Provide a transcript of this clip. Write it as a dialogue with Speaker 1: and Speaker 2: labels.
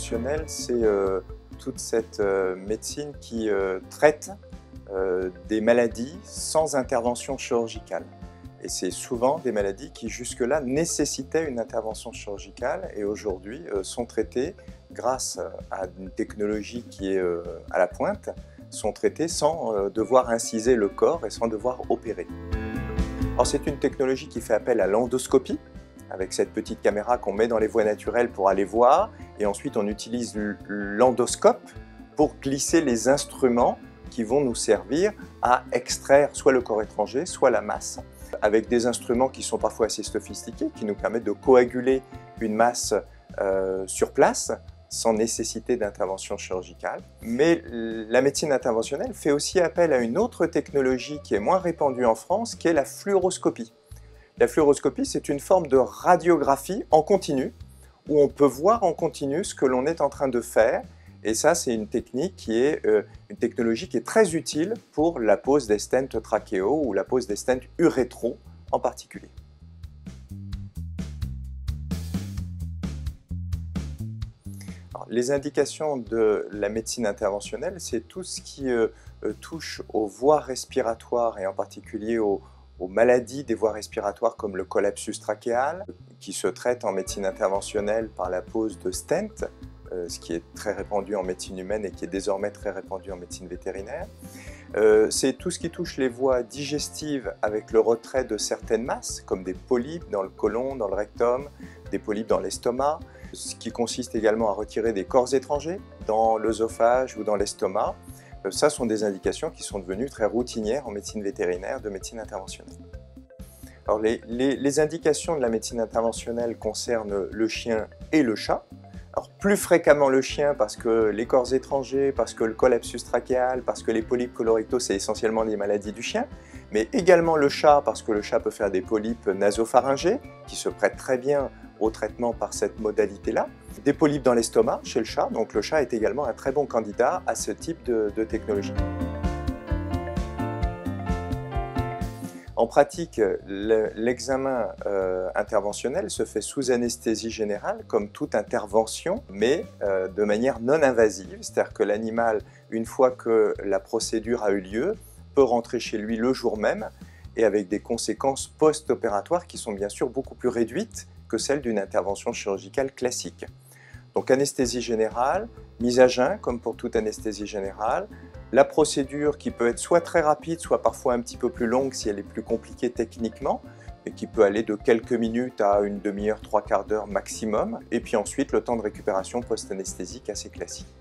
Speaker 1: interventionnelle, c'est toute cette médecine qui traite des maladies sans intervention chirurgicale. Et c'est souvent des maladies qui jusque-là nécessitaient une intervention chirurgicale et aujourd'hui sont traitées grâce à une technologie qui est à la pointe, sont traitées sans devoir inciser le corps et sans devoir opérer. Alors c'est une technologie qui fait appel à l'endoscopie, avec cette petite caméra qu'on met dans les voies naturelles pour aller voir, et ensuite on utilise l'endoscope pour glisser les instruments qui vont nous servir à extraire soit le corps étranger, soit la masse, avec des instruments qui sont parfois assez sophistiqués, qui nous permettent de coaguler une masse sur place, sans nécessité d'intervention chirurgicale. Mais la médecine interventionnelle fait aussi appel à une autre technologie qui est moins répandue en France, qui est la fluoroscopie. La fluoroscopie, c'est une forme de radiographie en continu, où on peut voir en continu ce que l'on est en train de faire. Et ça, c'est une technique qui est une technologie qui est très utile pour la pose des stents trachéaux ou la pose des stents urétraux en particulier. Alors, les indications de la médecine interventionnelle, c'est tout ce qui touche aux voies respiratoires et en particulier aux maladies des voies respiratoires comme le collapsus trachéal, qui se traite en médecine interventionnelle par la pose de stents, ce qui est très répandu en médecine humaine et qui est désormais très répandu en médecine vétérinaire. C'est tout ce qui touche les voies digestives avec le retrait de certaines masses, comme des polypes dans le côlon, dans le rectum, des polypes dans l'estomac, ce qui consiste également à retirer des corps étrangers dans l'œsophage ou dans l'estomac. Ça sont des indications qui sont devenues très routinières en médecine vétérinaire, de médecine interventionnelle. Alors les indications de la médecine interventionnelle concernent le chien et le chat. Alors plus fréquemment le chien parce que les corps étrangers, parce que le collapsus trachéal, parce que les polypes colorectaux, c'est essentiellement des maladies du chien, mais également le chat parce que le chat peut faire des polypes nasopharyngés qui se prêtent très bien au traitement par cette modalité-là. Des polypes dans l'estomac chez le chat, donc le chat est également un très bon candidat à ce type de technologie. En pratique, l'examen interventionnel se fait sous anesthésie générale, comme toute intervention, mais de manière non invasive, c'est-à-dire que l'animal, une fois que la procédure a eu lieu, peut rentrer chez lui le jour même, et avec des conséquences post-opératoires qui sont bien sûr beaucoup plus réduites que celles d'une intervention chirurgicale classique. Donc anesthésie générale, mise à jeun, comme pour toute anesthésie générale, la procédure qui peut être soit très rapide, soit parfois un petit peu plus longue si elle est plus compliquée techniquement, et qui peut aller de quelques minutes à une demi-heure, trois quarts d'heure maximum, et puis ensuite le temps de récupération post-anesthésique assez classique.